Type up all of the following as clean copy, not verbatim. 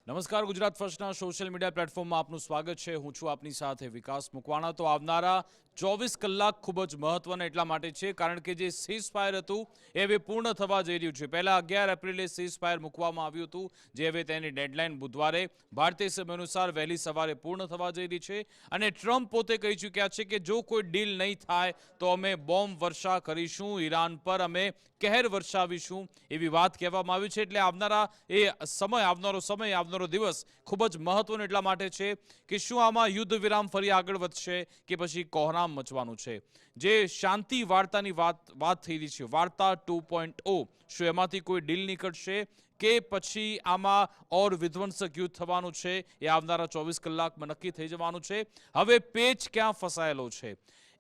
નમસ્કાર, Gujarat ફર્સ્ટના social media પ્લેટફોર્મમાં આપનું સ્વાગત છે. હું છું આપની સાથે વિકાસ મુકવાણા. તો આવનારા 24 કલાક ખૂબ જ મહત્વના એટલા માટે છે કારણ કે જે સીઝ ફાયર હતું એ હવે પૂર્ણ થવા જઈ રહ્યું છે. પહેલા 11 એપ્રિલે સીઝ ફાયર મૂકવામાં આવ્યું હતું, જે હવે તેની ડેડલાઇન બુધવારે ભારતીય સમય અનુસાર વહેલી સવારે પૂર્ણ થવા જઈ રહી છે. અને ટ્રમ્પ પોતે કહી ચૂક્યા છે કે જો કોઈ ડીલ નહીં થાય તો અમે બોમ્બ વર્ષા કરીશું, ઈરાન પર અમે કહેર વર્ષાવીશું, એવી વાત કહેવામાં આવી છે. એટલે આવનારો સમય દિવસ ખૂબ જ મહત્વનો એટલા માટે છે કે શું આમાં યુદ્ધ વિરામ ફરી આગળ વધશે કે પછી કોહરામ મચવાનું છે. જે શાંતિ વાર્તાની વાત થઈ રહી છે, વાર્તા 2.0, શું એમાંથી કોઈ ડીલ નીકળશે કે પછી આમાં ઓર વિધ્વંસક યુદ્ધ થવાનું છે, એ આવનારા 24 કલાકમાં નક્કી થઈ જવાનું છે. હવે પેચ ક્યાં ફસાયેલો છે?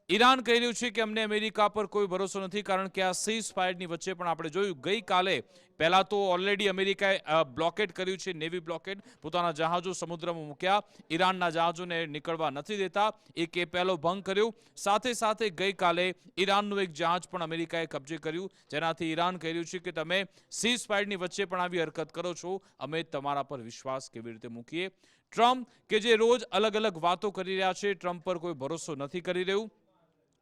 ઈરાન કહી રહ્યું છે કે અમને અમેરિકા પર કોઈ ભરોસો નથી કારણ કે આ સીઝ ફાયરની વચ્ચે પણ આપણે જોયું ગઈકાલે પહેલા તો ઓલરેડી અમેરિકાએ બ્લોકેડ કર્યું છે, નેવી બ્લોકેડ, પોતાના જહાજો સમુદ્રમાં મૂક્યા, ઈરાનના જહાજોને નીકળવા નથી દેતા, એક એ પહેલો ભંગ કર્યો. સાથે સાથે ગઈકાલે ઈરાનનું એક જહાજ પણ અમેરિકાએ કબજે કર્યું, જેનાથી ઈરાન કહી રહ્યું છે કે તમે સીઝ ફાયરની વચ્ચે પણ આવી હરકત કરો છો, અમે તમારા પર વિશ્વાસ કેવી રીતે મૂકીએ. ટ્રમ્પ કે જે રોજ અલગ અલગ વાતો કરી રહ્યા છે, ટ્રમ્પ પર કોઈ ભરોસો નથી કરી રહ્યું.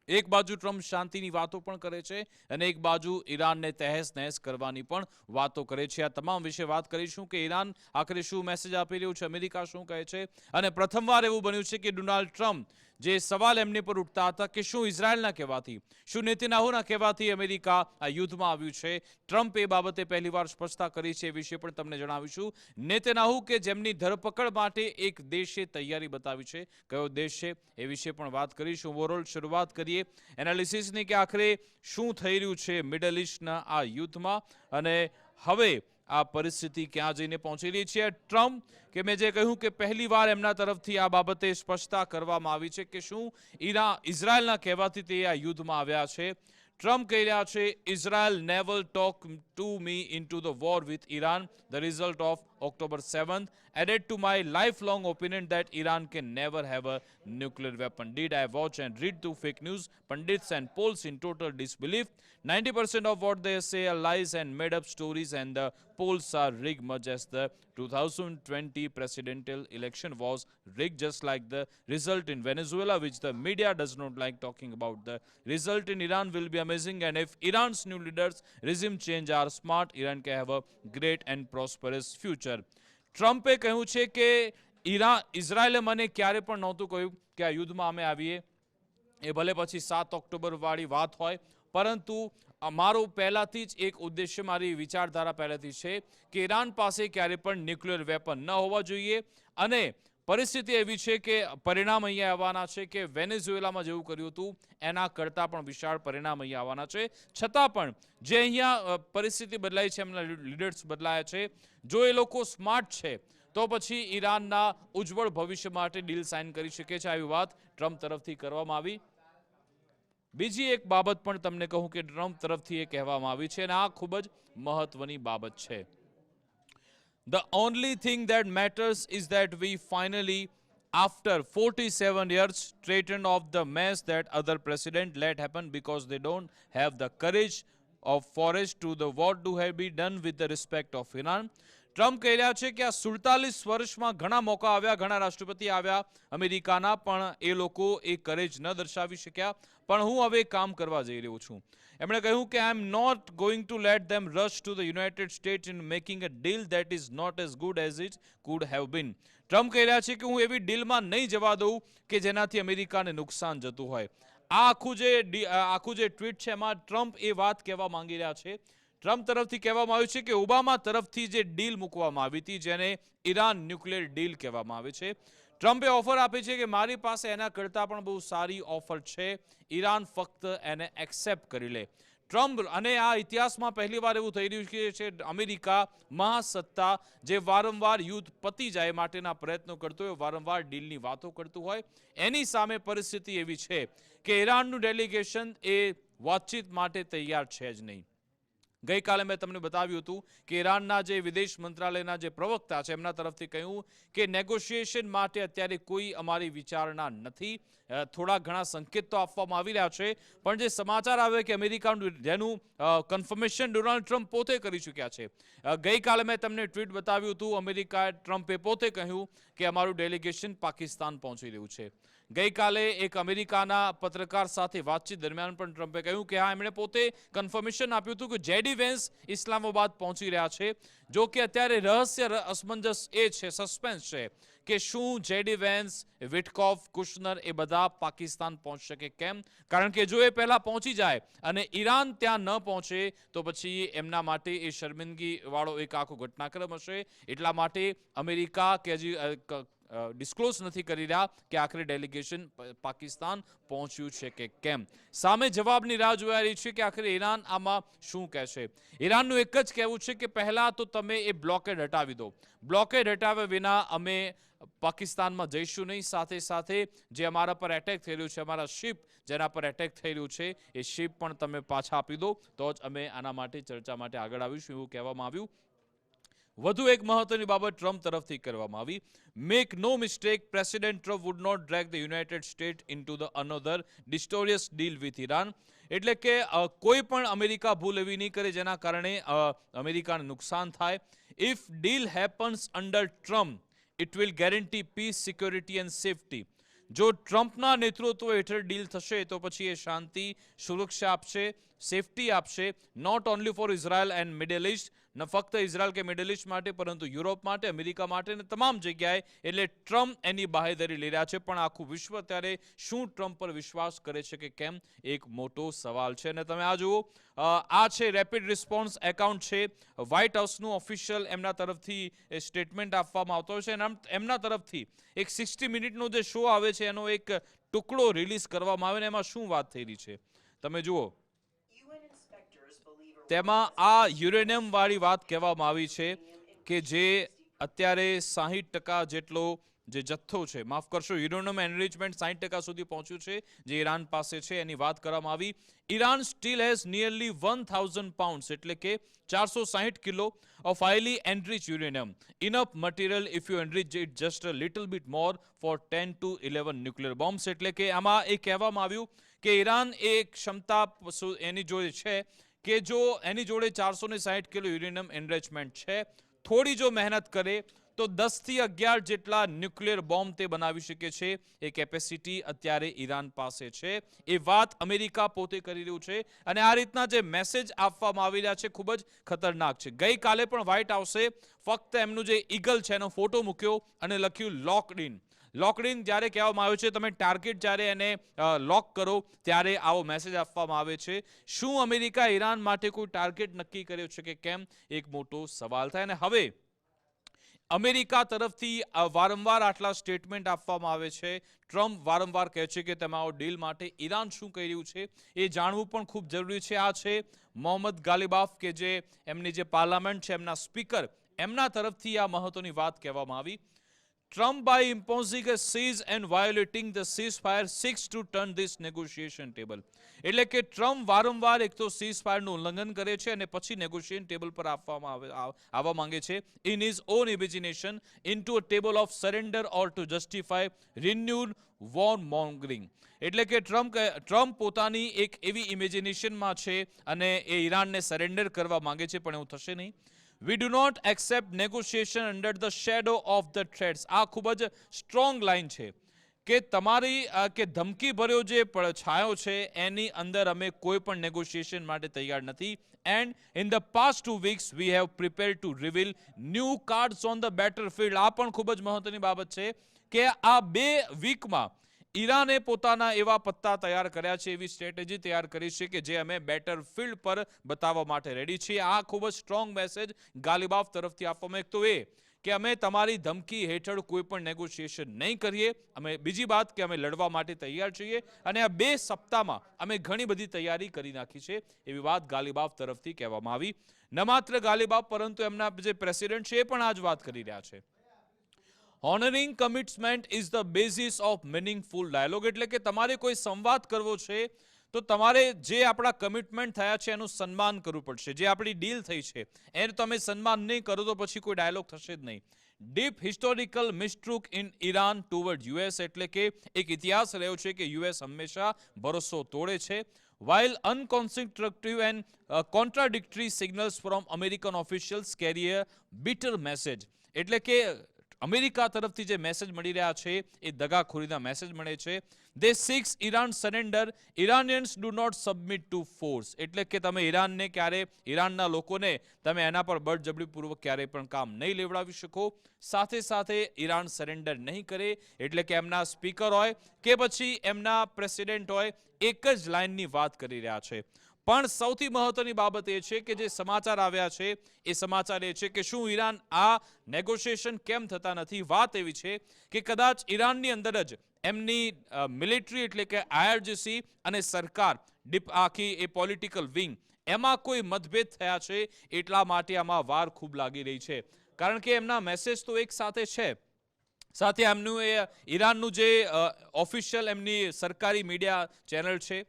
એક બાજુ ટ્રમ્પ શાંતિની વાતો પણ કરે છે અને એક બાજુ ઈરાનને તહેસ નહેસ કરવાની પણ વાતો કરે છે. આ તમામ વિશે વાત કરીશું કે ઈરાન આખરે શું મેસેજ આપી રહ્યું છે, અમેરિકા શું કહે છે. અને પ્રથમવાર એવું બન્યું છે કે ડોનાલ્ડ ટ્રમ્પ, જે સવાલ એમને પર ઉઠતા હતા કે શું ઇઝરાયલના કહેવાથી, શું નેતન્યાહુના કહેવાથી અમેરિકા આ યુદ્ધમાં આવ્યું છે, ટ્રમ્પ એ બાબતે પહેલીવાર સ્પષ્ટતા કરી છે, એ વિશે પણ તમને જણાવીશું. નેતન્યાહુ કે જેમની ધરપકડ માટે એક દેશે તૈયારી બતાવી છે, કયો દેશ છે એ વિશે પણ વાત કરીશું. ઓવરઓલ શરૂઆત કરીએ એનાલિસિસની કે આખરે શું થઈ રહ્યું છે મિડલ ઈસ્ટના આ યુદ્ધમાં અને હવે આ પરિસ્થિતિ ક્યાં જઈને પહોંચી રહી છે. ટ્રમ્પ કે મેં જે કહ્યું કે પહેલીવાર એમના તરફથી આ બાબતે સ્પષ્ટતા કરવામાં આવી છે કે શું ઇઝરાયલના કહેવાથી તે આ યુદ્ધમાં આવ્યા છે. ટ્રમ્પ કહી રહ્યા છે, Israel never talk to me into the war with Iran. The result of October 7th added to my lifelong opinion that Iran can never have a nuclear weapon. Did I watch and read through fake news, pundits and polls in total disbelief? 90% of what they say are lies and made up stories, and the polls are rigged much as the 2020 presidential election was rigged, just like the result in Venezuela, which the media does not like talking about. The result in Iran will be amazing, and if Iran's new leaders regime change are smart, Iran can have a great and prosperous future. ટ્રમ્પે કહ્યું છે કે ઇઝરાયલે મને ક્યારે પણ નહોતું કહ્યું કે આ યુદ્ધમાં અમે આવીએ, એ ભલે પછી 7 ઓક્ટોબર વાળી વાત હોય, પરંતુ મારો પહેલાથી જ એક ઉદ્દેશ્ય, મારી વિચારધારા પહેલાથી છે કે ઈરાન પાસે ક્યારે પણ ન્યુક્લિયર વેપન ન હોવા જોઈએ. અને પરિસ્થિતિ એવી છે કે પરિણામ અહીંયા આવવાના છે કે વેનેઝુએલામાં જેવું કર્યું હતું એના કરતાં પણ વિશાળ પરિણામ અહીંયા આવવાના છે. છતાં પણ જે અહીંયા પરિસ્થિતિ બદલાઈ છે, એમના લીડર્સ બદલાયા છે, જો એ લોકો સ્માર્ટ છે તો પછી ઈરાનના ઉજ્જવળ ભવિષ્ય માટે ડીલ સાઇન કરી શકે છે. આવી વાત ટ્રમ્પ તરફથી કરવામાં આવી. બીજી એક બાબત પણ તમને કહું કે ટ્રમ્પ તરફથી એ કહેવામાં આવી છે અને આ ખૂબ જ મહત્વની બાબત છે. The only thing that matters is that we finally, after 47 years, straightened off the mess that other presidents let happen because they don't have the courage of forest to the what to have been done with the respect of Iran. Trump કહી રહ્યા છે કે આ 47 વર્ષમાં ઘણા મોકા આવ્યા, ઘણા રાષ્ટ્રપતિ આવ્યા અમેરિકાના, પણ એ લોકો એ કરેજ ન દર્શાવી શક્યા. પણ હું હવે કામ કરવા જઈ રહ્યો છું. એમણે કહ્યું કે I am not going to let them rush to the United States in making a deal that is not as good as it could have been. Trump કહી રહ્યા છે કે હું એવી ડીલમાં નહીં જવા દઉં કે જેનાથી અમેરિકાને નુકસાન જતું હોય. આ આખું જે ટ્વીટ છે એમાં ટ્રમ્પ એ વાત કહેવા માંગી રહ્યા છે. ટ્રમ્પ તરફથી કહેવામાં આવ્યું છે કે ઓબામા તરફથી જે ડીલ મૂકવામાં આવી હતી, જેને ઈરાન ન્યુક્લિયર ડીલ કહેવામાં આવે છે, ટ્રમ્પે ઓફર આપી છે કે મારી પાસે એના કરતાં પણ બહુ સારી ઓફર છે, ઈરાન ફક્ત એને એક્સેપ્ટ કરી લે. ટ્રમ્પ, અને આ ઇતિહાસમાં પહેલીવાર એવું થઈ રહ્યું છે અમેરિકા મહાસત્તા જે વારંવાર યુદ્ધ પતી જાય માટેના પ્રયત્નો કરતો હોય, વારંવાર ડીલની વાતો કરતું હોય, એની સામે પરિસ્થિતિ એવી છે કે ઈરાનનું ડેલિગેશન એ વાતચીત માટે તૈયાર છે જ નહીં. ગઈકાલે મેં તમને બતાવ્યું હતું કે ઈરાનના જે વિદેશ મંત્રાલયના જે પ્રવક્તા છે એમના તરફથી કહ્યું કે નેગોશિએશન માટે અત્યારે કોઈ અમારી વિચારણા નથી. થોડા ઘણા સંકેત તો આપવામાં આવી રહ્યા છે, પણ જે સમાચાર આવે કે અમેરિકાનું જેનું કન્ફર્મેશન ડોનાલ્ડ ટ્રમ્પ પોતે કરી ચૂક્યા છે. ગઈકાલે મેં તમને ટ્વીટ બતાવ્યું હતું, અમેરિકા ટ્રમ્પે પોતે કહ્યું કે અમારું ડેલિગેશન પાકિસ્તાન પહોંચી રહ્યું છે. ગઈકાલે એક અમેરિકાના પત્રકાર સાથે વાતચીત દરમિયાન પણ ટ્રમ્પે કહ્યું કે હા, એમણે પોતે કન્ફર્મેશન આપ્યું હતું કે જેડી વેન્સ ઇસ્લામાબાદ પહોંચી રહ્યા છે. જો કે અત્યારે રહસ્ય અસમંજસ એ છે, સસ્પેન્સ છે કે શું જેડી વેન્સ, વિટકોફ, કુશનર એ બધા પાકિસ્તાન પહોંચી શકે કેમ? કારણ કે જો એ પહેલા પહોંચી જાય અને ઈરાન ત્યાં ન પહોંચે તો પછી એમના માટે એ શર્મિંદગી વાળો એક આખો ઘટનાક્રમ હશે. એટલા માટે અમેરિકા કે હજી ડિસ્ક્લોઝ નથી કરી રહ્યા કે આખરે ડેલિગેશન પાકિસ્તાન પહોંચ્યું છે કે કેમ. સામે જવાબની રાહ જોઈ રહી છે કે આખરે ઈરાન આમાં શું કહેશે. ઈરાનનું એક જ કહેવું છે કે પહેલા તો તમે એ બ્લોકેડ હટાવી દો. બ્લોકેડ હટાવ્યા વિના અમે પાકિસ્તાનમાં જઈશું નહીં. સાથે સાથે જે અમારા પર એટેક થઈ રહ્યું છે, અમારા શિપ જેના પર એટેક થઈ રહ્યું છે, એ શિપ પણ તમે પાછા આપી દો તો જ અમે આના માટે ચર્ચા માટે આગળ આવીશું, એવું કહેવામાં આવ્યું. વધુ એક મહત્વની બાબત ટ્રમ્પ તરફથી કરવામાં આવી. Make no mistake, president Trump would not drag the United State into the another disastrous deal with Iran. એટલે કે કોઈ પણ અમેરિકા ભૂલ એવી નહીં કરે જેના કારણે અમેરિકાને નુકસાન થાય. If deal happens under Trump, it will guarantee peace, security and safety. જો ટ્રમ્પના નેતૃત્વ હેઠળ ડીલ થશે તો પછી એ શાંતિ, સુરક્ષા આપશે, સેફટી આપશે, not only for Israel and Middle East, ન ફક્ત ઇઝરાયલ કે મિડલ ઇસ્ટ માટે પરંતુ યુરોપ માટે, અમેરિકા માટે અને તમામ જગ્યાએ. એટલે ટ્રમ્પ એની બાહેધરી લઈ રહ્યા છે, પણ આખું વિશ્વ અત્યારે શું ટ્રમ્પ પર વિશ્વાસ કરે છે કે કેમ, એક મોટો સવાલ છે. અને તમે આ જુઓ, આ છે રેપિડ રિસ્પોન્સ એકાઉન્ટ છે વ્હાઇટ હાઉસનું ઓફિશિયલ, એમના તરફથી સ્ટેટમેન્ટ આપવામાં આવતો છે. એમના તરફથી એક 60 મિનિટનો જે શો આવે છે એનો એક ટુકડો રિલીઝ કરવામાં આવે ને એમાં શું વાત થઈ રહી છે તમે જુઓ. તેમાં આ યુરેનિયમ વાળી વાત કહેવામાં આવી છે કે જે અત્યારે 60% જેટલો જે જથ્થો છે, માફ કરશો, યુરેનિયમ એનરિચમેન્ટ 60% સુધી પહોંચ્યું છે જે ઈરાન પાસે છે, એની વાત કરવામાં આવી. Iran steel has nearly 1000 pounds એટલે કે 460 kilo of highly enriched uranium, enough material if you enrich it just a little bit more for 10 to 11 nuclear bombs. એટલે કે આમાં એ કહેવામાં આવ્યું કે ઈરાન એ ક્ષમતા એની જોડે છે કે જો એની જોડે 460 કિલો યુરેનિયમ એનરિચમેન્ટ છે, થોડી જો મહેનત કરે તો 10 થી 11 જેટલા ન્યુક્લિયર બોમ્બ તે બનાવી શકે છે. એ કેપેસિટી અત્યારે ઈરાન પાસે છે. એ વાત અમેરિકા પોતે કરી રહ્યું છે અને આ રીતના જે મેસેજ આપવામાં આવી રહ્યા છે ખૂબ જ ખતરનાક છે. ગઈકાલે પણ વ્હાઇટ હાઉસે ફક્ત એમનું જે ઈગલ છે એનો ફોટો મૂક્યો અને લખ્યું લોકડ ઇન. લોકડ ઇન જ્યારે કહેવામાં આવ્યું છે, તમે ટાર્ગેટ જ્યારે એને લોક કરો ત્યારે આવો મેસેજ આપવામાં આવે છે. શું અમેરિકા ઈરાન માટે કોઈ ટાર્ગેટ નક્કી કર્યો છે કે કેમ, એક મોટો સવાલ થાય. અને હવે અમેરિકા તરફથી વારંવાર આટલા સ્ટેટમેન્ટ આપવામાં આવે છે. ટ્રમ્પ વારંવાર કહે છે કે તમે આવો ડીલ માટે ઈરાન શું કહી રહ્યું છે એ જાણવું પણ ખૂબ જરૂરી છે. આ છે મોહમ્મદ ગાલિબાફ કે જે એમની જે પાર્લામેન્ટ છે એમના સ્પીકર, એમના તરફથી આ મહત્વની વાત કહેવામાં આવી. Trump, by imposing a cease and violating the ceasefire, seeks to turn this negotiation table. એટલે કે ટ્રમ્પ વારંવાર એક તો સીઝફાયરનું ઉલ્લંઘન કરે છે અને પછી નેગોશિએશન ટેબલ પર આવવા માંગે છે in his own imagination into a table of surrender or to justify renewed war mongering. એટલે કે ટ્રમ્પ પોતાની એક એવી ઇમેજિનેશનમાં છે અને એ ઈરાનને સરેન્ડર કરવા માંગે છે, પણ એવું થશે નહીં. We do not accept negotiation under the shadow of the threats. આ ખૂબ જ સ્ટ્રોંગ લાઈન છે કે તમારી કે ધમકી ભર્યો જે છાયો છે એની અંદર અમે કોઈ પણ નેગોશિએશન માટે તૈયાર નથી. And in the past 2 weeks we have prepared to reveal new cards on the battlefield. આ પણ ખૂબ જ મહત્વની બાબત છે કે આ 2 વીકમાં ઈરાને પોતાના એવા પત્તા તૈયાર કર્યા છે, એવી સ્ટ્રેટેજી તૈયાર કરી છે કે જે અમે બેટરફિલ્ડ પર બતાવવા માટે રેડી છીએ. આ ખૂબ જ સ્ટ્રોંગ મેસેજ ગાલિબાફ તરફથી આપવામાં. એક તો એ કે અમે તમારી ધમકી હેઠળ કોઈ પણ નેગોશિએશન નહીં કરીએ. અમે બીજી વાત કે અમે લડવા માટે તૈયાર છીએ અને આ 2 સપ્તાહમાં અમે ઘણી બધી તૈયારી કરી નાખી છે, એવી વાત ગાલિબાફ તરફથી કહેવામાં આવી. ન માત્ર ગાલિબાફ પરંતુ એમના જે પ્રેસિડેન્ટ છે એ પણ આ જ વાત કરી રહ્યા છે. Honoring commitment is the basis of meaningful dialogue. એટલે કે તમારે કોઈ સંવાદ કરવો છે તો તમારે જે આપણા કમિટમેન્ટ થયા છે એનું સન્માન કરવું પડશે. જે આપણી ડીલ થઈ છે એનું તમે સન્માન નહીં કરો તો પછી કોઈ ડાયલોગ થશે જ નહીં. Deep historical mistrust in Iran toward US, એટલે કે એક ઇતિહાસ રહ્યો છે કે યુએસ હંમેશા ભરોસો તોડે છે. While unconstructive and contradictory signals from American officials carry a bitter message, એટલે કે અમેરિકા તરફથી જે મેસેજ મળી રહ્યા છે એ દગાખોરીના મેસેજ મળે છે. They seek Iran surrender. Iranians do not submit to force, એટલે કે તમે ઈરાનને ક્યારે, ઈરાનના લોકોને તમે એના પર બળજબરીપૂર્વક ક્યારેય પણ કામ નહીં લેવડાવી શકો. સાથે સાથે ઈરાન સરેન્ડર નહીં કરે, એટલે કે એમના સ્પીકર હોય કે પછી એમના પ્રેસિડેન્ટ હોય એક જ લાઇનની વાત કરી રહ્યા છે. પણ સૌથી મહત્વની બાબત એ છે કે જે સમાચાર આવ્યા છે એ સમાચાર એ છે કે શું ઈરાન આ નેગોશિએશન કેમ થતા નથી. વાત એવી છે કે કદાચ ઈરાનની અંદર જ એમની મિલિટરી એટલે કે IRGC અને સરકાર આખી એ પોલિટિકલ વિંગ એમાં કોઈ મતભેદ થયા છે, એટલા માટે આમાં વાર ખૂબ લાગી રહી છે. કારણ કે એમના મેસેજ તો એક સાથે છે, સાથે એમનું એ ઈરાનનું જે ઓફિશિયલ એમની સરકારી મીડિયા ચેનલ છે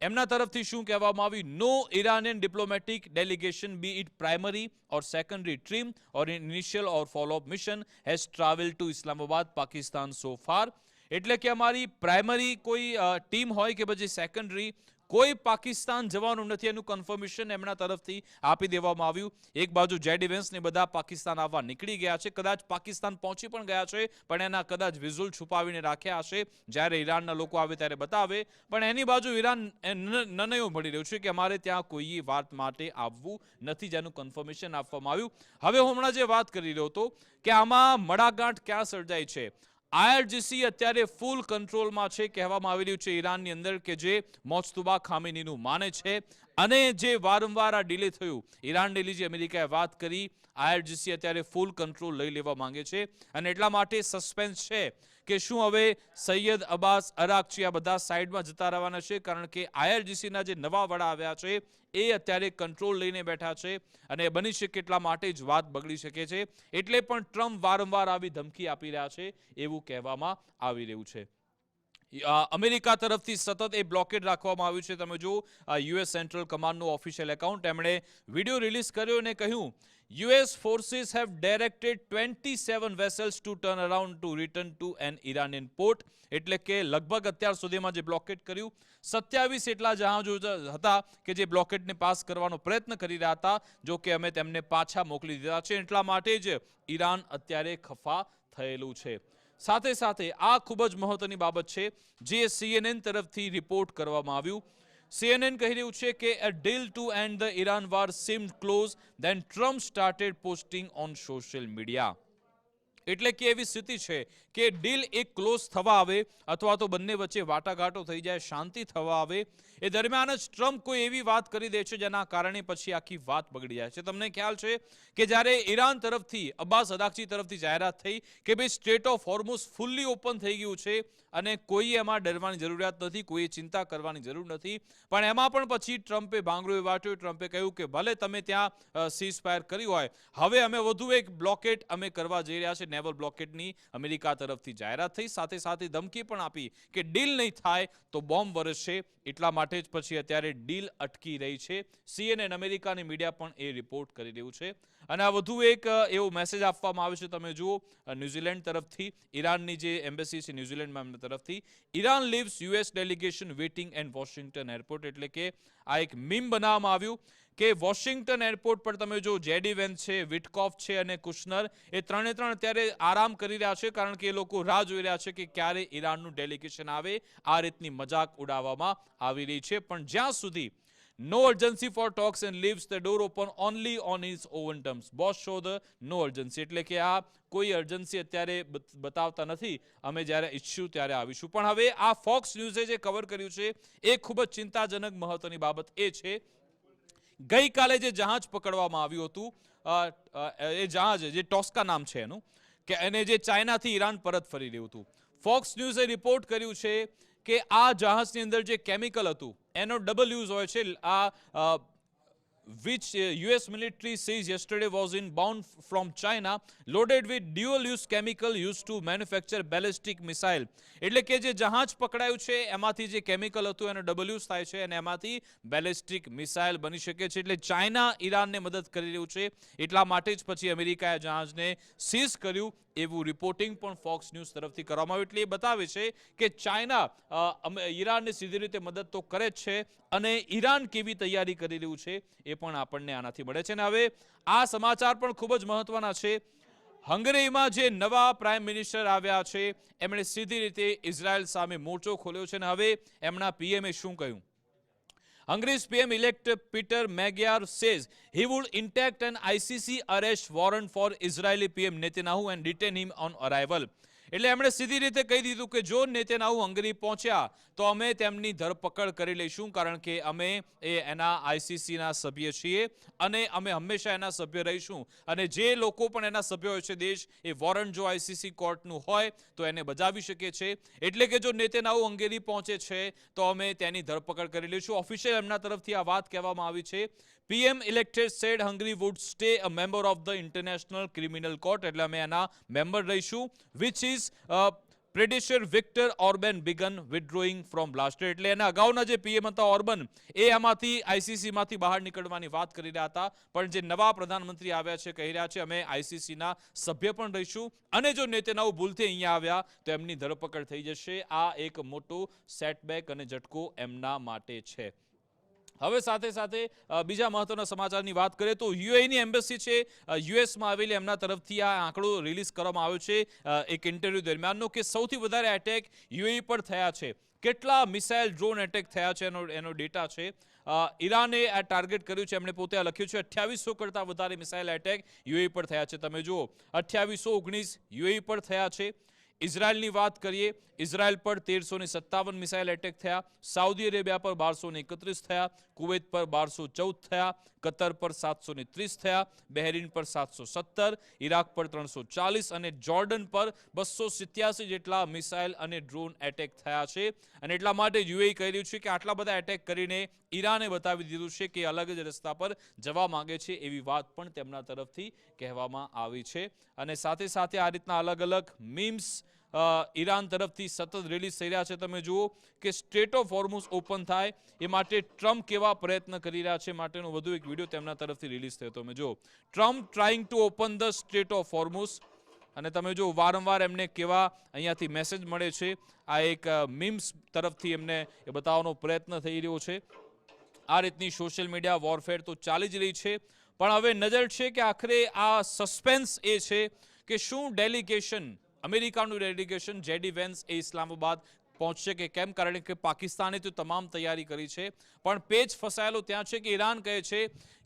એમના તરફથી શું કહેવામાં આવ્યું, no Iranian diplomatic delegation be it primary or secondary team or initial or follow up mission has travel to Islamabad Pakistan so far. એટલે કે અમારી પ્રાઇમરી કોઈ ટીમ હોય કે પછી સેકન્ડરી કોઈ પાકિસ્તાન જવાનું નથી, એનું કન્ફર્મેશન એમના તરફથી આપી દેવામાં આવ્યું. એક બાજુ જેડી વેન્સ ને બધા પાકિસ્તાન આવવા નીકળી ગયા છે, કદાચ પાકિસ્તાન પહોંચી પણ ગયા છે, પણ એના કદાચ વિઝુઅલ છુપાવીને રાખ્યા હશે, જ્યારે ઈરાનના લોકો આવે ત્યારે બતાવે. પણ એની બાજુ ઈરાન નનયો મળી રહ્યું છે કે અમારે ત્યાં કોઈ વાત માટે આવવું નથી, જેનું કન્ફર્મેશન આપવામાં આવ્યું. હવે હું હમણાં જે વાત કરી રહ્યો હતો કે આમાં મડાગાંઠ ક્યાં સર્જાય છે. IRGC અત્યારે ફૂલ કંટ્રોલમાં છે, કહેવામાં આવી રહ્યું છે ઈરાનની અંદર, કે જે મોજતુબા ખામેનીનું માને છે. અને જે વારંવાર આ ડીલે થયું, ઈરાનને લીધે અમેરિકાએ વાત કરી, IRGC અત્યારે ફૂલ કંટ્રોલ લઈ લેવા માંગે છે. અને એટલા માટે સસ્પેન્સ છે કે શું હવે સૈયદ અબ્બાસ અરાકચી આ બધા સાઈડમાં જતા રહેવાના છે, કારણ કે IRGCના જે નવા વડા આવ્યા છે એ અત્યારે કંટ્રોલ લઈને બેઠા છે અને બની શકે એટલા માટે જ વાત બગડી શકે છે. એટલે પણ ટ્રમ્પ વારંવાર આવી ધમકી આપી રહ્યા છે એવું કહેવામાં આવી રહ્યું છે. અમેરિકા તરફથી સતત એ બ્લોકેડ રાખવામાં આવ્યું છે. તમે જો યુએસ સેન્ટ્રલ કમાન્ડનું ઓફિશિયલ એકાઉન્ટ, એમણે વિડીયો રિલીઝ કર્યો અને કહ્યું, US forces have directed 27 vessels to turn around to return to an Iranian port. એટલે કે લગભગ અત્યાર સુધીમાં જે બ્લોકેડ કર્યું 27 એટલા જહાજો હતા કે જે બ્લોકેડને પાસ કરવાનો પ્રયત્ન કરી રહ્યા હતા, જો કે અમે તેમને પાછા મોકલી દીધા છે. એટલા માટે જ ઈરાન અત્યારે ખફા થયેલું છે. સાથે સાથે આ ખૂબ જ મહત્વની બાબત છે જે CNN તરફથી રિપોર્ટ કરવામાં આવ્યું. CNN કહી રહ્યું છે કે a deal to end the Iran war seemed close then Trump started posting on social media. એટલે કે એવી સ્થિતિ છે કે ડીલ એક ક્લોઝ થવા આવે અથવા તો બંને વચ્ચે વાટાઘાટો થઈ જાય, શાંતિ થવા આવે, એ દરમિયાન જ ટ્રમ્પ કોઈ એવી વાત કરી દે છે જેના કારણે પછી આખી વાત બગડી જાય છે. તમને ખ્યાલ છે કે જ્યારે ઈરાન તરફથી અબ્બાસ અરાકચી તરફથી જાહેરાત થઈ કે ભાઈ સ્ટ્રેટ ઓફ હોર્મુઝ ફુલ્લી ઓપન થઈ ગયું છે અને કોઈ એમાં ડરવાની જરૂરિયાત નથી, કોઈ ચિંતા કરવાની જરૂર નથી, પણ એમાં પણ પછી ટ્રમ્પે ભાંગડો વાટ્યો. ટ્રમ્પે કહ્યું કે ભલે તમે ત્યાં સીઝ ફાયર કર્યું હોય, હવે અમે વધુ એક બ્લોકેડ અમે કરવા જઈ રહ્યા છે. નેવલ બ્લોકેડની અમેરિકા તરફથી જાહેરાત થઈ, સાથે સાથે ધમકી પણ આપી કે ડીલ નહીં થાય તો બોમ્બ વરસશે. એટલા માટે જ પછી અત્યારે ડીલ અટકી રહી છે. CNN અમેરિકાની મીડિયા પણ એ રિપોર્ટ કરી રહ્યું છે. અને આ વધુ એક એવો મેસેજ આપવામાં આવે છે, તમે જુઓ ન્યુઝીલેન્ડ તરફથી, ઈરાનની જે એમ્બેસી છે ન્યુઝીલેન્ડમાં એમના તરફથી, Iran leaves US delegation waiting and Washington airport. એટલે કે આ એક મીમ બનાવવામાં આવ્યું કે વોશિંગ્ટન એરપોર્ટ પર તમે જો જેડી વેન્સ છે, વિટકોફ છે અને કુશનર, એ ત્રણે ત્રણ અત્યારે આરામ કરી રહ્યા છે, કારણ કે એ લોકો રાહ જોઈ રહ્યા છે કે ક્યારે ઈરાનનું ડેલિગેશન આવે. આ રીતની મજાક ઉડાવવામાં આવી રહી છે. પણ જ્યાં સુધી no urgency for talks and leaves the door open only on his own terms. Boss show the no urgency. એટલે કે આ કોઈ અર્જન્સી અત્યારે બતાવતા નથી, અમે જ્યારે ઈચ્છું ત્યારે આવીશું. પણ હવે આ ફોક્સ ન્યૂઝે જે કવર કર્યું છે એ ખૂબ જ ચિંતાજનક મહત્વની બાબત એ છે, ગઈકાલે જે જહાજ પકડવામાં આવ્યું હતું, એ જહાજ જે ટોસ્કા નામ છે એનું, કે એને જે ચાઇનાથી ઈરાન પરત ફરી રહ્યું હતું, ફોક્સ ન્યૂઝે રિપોર્ટ કર્યું છે કે આ જહાજની અંદર જે કેમિકલ હતું એનો ડબલ યુઝ હોય છે. આ which US military says yesterday was inbound from China, loaded with dual-use chemical used to manufacture ballistic missile. એટલે કે જે જહાજ પકડાયું છે એમાંથી જે કેમિકલ હતું એનો ડબલ યુઝ થાય છે અને એમાંથી બેલિસ્ટિક મિસાઇલ બની શકે છે. એટલે ચાઇના ઈરાનને મદદ કરી રહ્યું છે, એટલા માટે જ પછી અમેરિકાએ જહાજને સીઝ કર્યું એવું રિપોર્ટિંગ પણ ફોક્સ ન્યૂઝ તરફથી કરવામાં આવ્યું. એટલે એ બતાવે છે કે ચાઇના ઈરાનને સીધી રીતે મદદ તો કરે જ છે અને ઈરાન કેવી તૈયારી કરી રહ્યું છે એ પણ આપણને આનાથી મળે છે. અને હવે આ સમાચાર પણ ખૂબ જ મહત્વના છે. હંગેરીમાં જે નવા પ્રાઇમ મિનિસ્ટર આવ્યા છે એમણે સીધી રીતે ઇઝરાયલ સામે મોરચો ખોલ્યો છે અને હવે એમના પીએમએ શું કહ્યું? Hungary's PM-elect Peter Magyar says he would intact an ICC arrest warrant for Israeli PM Netanyahu and detain him on arrival. એટલે એમણે સીધી રીતે કહી દીધું કે જો નેતન્યાહુ હંગરી પહોંચ્યા તો અમે તેમની ધરપકડ કરી લઈશું, કારણ કે અમે એના આઈસીસીના સભ્ય છીએ અને અમે હંમેશા એના સભ્ય રહીશું. અને જે લોકો પણ એના સભ્ય હોય છે દેશ, એ વોરંટ જો આઈસીસી કોર્ટનું હોય તો એને બજાવી શકે છે. એટલે કે જો નેતન્યાહુ હંગેરી પહોંચે છે તો અમે તેની ધરપકડ કરી લઈશું. ઓફિશિયલ એમના તરફથી આ વાત કહેવામાં આવી છે. PM elected said Hungary would stay a member of the International Criminal Court, એટલે અમે એના મેમ્બર રહીશું, which is predecessor Viktor Orban began withdrawing from last year. એટલે એના અગાઉના જે પીએમ હતા ઓર્બન, એ આમાંથી આઈસીસીમાંથી બહાર નીકળવાની વાત કરી રહ્યા હતા, પણ જે નવા પ્રધાનમંત્રી આવ્યા છે કહી રહ્યા છે અમે આઈસીસીના સભ્ય પણ રહીશું અને જો નેતન્યાહુ ભૂલથી અહીંયા આવ્યા તો એમની ધરપકડ થઈ જશે. આ એક મોટો સેટબેક અને ઝટકો એમના માટે છે. હવે સાથે સાથે બીજા મહત્વના સમાચારની વાત કરીએ તો યુએઈની એમ્બેસી છે યુએસમાં આવેલી, એમના તરફથી આ આંકડો રિલીઝ કરવામાં આવ્યો છે એક ઇન્ટરવ્યૂ દરમિયાનનો કે સૌથી વધારે એટેક યુએઈ પર થયા છે. કેટલા મિસાઇલ ડ્રોન એટેક થયા છે એનો ડેટા છે. ઈરાને આ ટાર્ગેટ કર્યું છે, એમણે પોતે લખ્યું છે 2800 કરતાં વધારે મિસાઇલ એટેક યુએઈ પર થયા છે. તમે જુઓ 2819 યુએઈ પર થયા છે. ઇઝરાયલની વાત કરીએ, ઇઝરાયલ પર 1357 મિસાઇલ એટેક થયા, સાઉદી અરેબિયા પર 1231 થયા, કુવૈત પર 1214 થયા, કતર પર 730 થયા, બહેરીન પર 717, ઇરાક પર 340 અને જોર્ડન પર 287 જેટલા મિસાઇલ અને ડ્રોન એટેક થયા છે. અને એટલા માટે યુએઈ કહી રહ્યું છે કે આટલા બધા એટેક કરીને ઈરાને બતાવી દીધું છે કે અલગ જ રસ્તા પર જવા માંગે છે, એવી વાત પણ તેમના તરફથી કહેવામાં આવી છે. અને સાથે સાથે આ રીતના અલગ અલગ મીમ્સ ઈરાન તરફથી સતત રિલીઝ થઈ રહ્યા છે. તમે જુઓ કે સ્ટ્રેટ ઓફ હોર્મુઝ ઓપન થાય એ માટે ટ્રમ્પ કેવા પ્રયત્ન કરી રહ્યા છે માટેનો વધુ એક વિડીયો તેમના તરફથી રિલીઝ થયો. તમે જુઓ Trump trying to open the Strait of Hormuz, અને તમે જો વારંવાર એમને કેવા અહીંયાથી મેસેજ મળે છે. આ એક મીમ્સ તરફથી એમને એ બતાવવાનો પ્રયત્ન થઈ રહ્યો છે. આ રીતની સોશિયલ મીડિયા વોરફેર તો ચાલી જ રહી છે, પણ હવે નજર છે કે આખરે આ સસ્પેન્સ એ છે કે શું ડેલિગેશન, અમેરિકાનું ડેલિગેશન જેડી વેન્સ એ ઇસ્લામાબાદ પહોંચશે કે કેમ, કારણ કે પાકિસ્તાને તો તમામ તૈયારી કરી છે. પણ પેચ ફસાયેલો ત્યાં છે કે ઈરાન કહે છે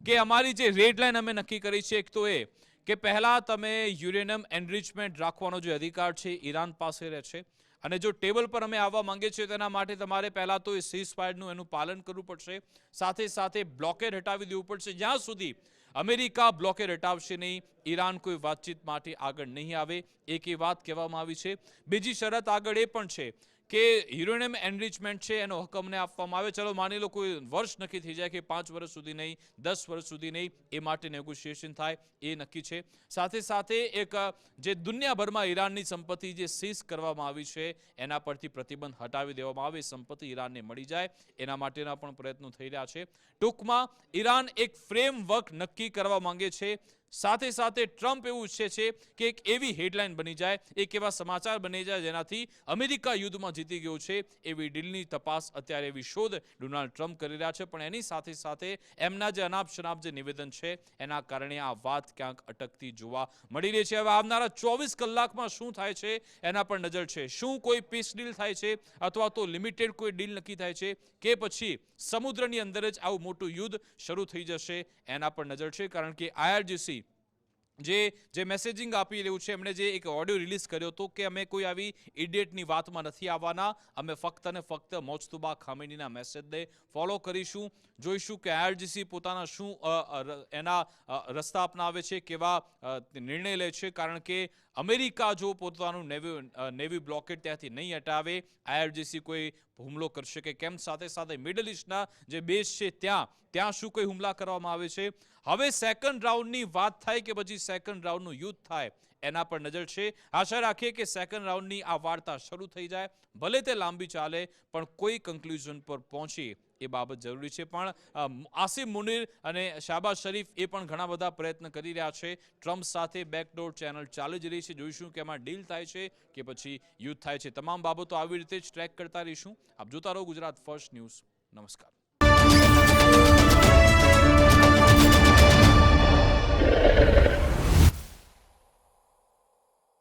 કે અમારી જે રેડ લાઇન અમે નક્કી કરી છે એક તો એ કે પહેલાં તમે યુરેનિયમ એનરિચમેન્ટ રાખવાનો જે અધિકાર છે ઈરાન પાસે રહે છે, અને જો ટેબલ પર અમે આવવા માંગીએ છીએ તેના માટે તમારે પહેલાં તો એ સીઝફાયરનું એનું પાલન કરવું પડશે, સાથે સાથે બ્લોકેડ હટાવી દેવું પડશે. જ્યાં સુધી અમેરિકા બ્લોકેડ હટાવશે નહીં, ઈરાન કોઈ વાતચીત માટે આગળ નહીં આવે, એક એ વાત કહેવામાં આવી છે. બીજી શરત આગળ એ પણ છે કે યુરેનિયમ એનરિચમેન્ટ છે એનો હક અમને આપવામાં આવે. ચલો માની લો કોઈ વર્ષ નક્કી થઈ જાય કે 5 વર્ષ સુધી નહીં, 10 વર્ષ સુધી નહીં, એ માટે નેગોશિએશન થાય, એ નક્કી છે. સાથે સાથે એક જે દુનિયાભરમાં ઈરાનની સંપત્તિ જે સીઝ કરવામાં આવી છે એના પરથી પ્રતિબંધ હટાવી દેવામાં આવે, સંપત્તિ ઈરાનને મળી જાય, એના માટેના પણ પ્રયત્નો થઈ રહ્યા છે. ટૂંકમાં ઈરાન એક ફ્રેમવર્ક નક્કી કરવા માંગે છે. સાથે સાથે ટ્રમ્પ એવું ઈચ્છે છે કે એક એવી હેડલાઇન બની જાય, એક એવા સમાચાર બની જાય જેનાથી અમેરિકા યુદ્ધમાં જીતી ગયો છે, એવી ડીલની તપાસ અત્યારે, એવી શોધ ડોનાલ્ડ ટ્રમ્પ કરી રહ્યા છે. પણ એની સાથે સાથે એમના જે અનાપ શનાપ જે નિવેદન છે એના કારણે આ વાત ક્યાંક અટકતી જોવા મળી રહી છે. હવે આવનારા 24 કલાકમાં શું થાય છે એના પર નજર છે. શું કોઈ પીસ ડીલ થાય છે અથવા તો લિમિટેડ કોઈ ડીલ નક્કી થાય છે કે પછી સમુદ્રની અંદર જ આવું મોટું યુદ્ધ શરૂ થઈ જશે, એના પર નજર છે. કારણ કે IRGC જે મેસેજિંગ આપી રહ્યું છે, એમણે જે એક ઓડિયો રિલીઝ કર્યો હતો કે અમે કોઈ આવી ઇડિયટની વાતમાં નથી આવવાના, અમે ફક્ત અને ફક્ત મોજતુબા ખામેનીના મેસેજને ફોલો કરીશું, જોઈશું કે IRGC પોતાના શું એના રસ્તા અપનાવે છે, કેવા નિર્ણય લે છે. કારણ કે અમેરિકા જો પોતાનું નેવી બ્લોકેટ ત્યાંથી નહીં હટાવે, IRGC કોઈ હુમલો કરશે કે કેમ, સાથે સાથે મિડલ ઇસ્ટના જે બેઝ છે ત્યાં શું કોઈ હુમલા કરવામાં આવે છે. હવે સેકન્ડ રાઉન્ડની વાત થાય કે પછી સેકન્ડ રાઉન્ડનું યુદ્ધ થાય, એના પર નજર છે. આશા રાખીએ કે સેકન્ડ રાઉન્ડની આ વાર્તા શરૂ થઈ જાય, ભલે તે લાંબી ચાલે પણ કોઈ કન્ક્લુઝન પર પહોંચી એ બાબત જરૂરી છે. પણ આસિમ મુનીર અને શાહબાઝ શરીફ એ પણ ઘણા બધા પ્રયત્ન કરી રહ્યા છે. ટ્રમ્પ સાથે બેકડોર ચેનલ ચાલી જ રહી છે. જોઈશું કે એમાં ડીલ થાય છે કે પછી યુદ્ધ થાય છે. તમામ બાબતો આવી રીતે જ ટ્રેક કરતા રહીશું. આપ જોતા રહો ગુજરાત ફર્સ્ટ ન્યૂઝ. નમસ્કાર.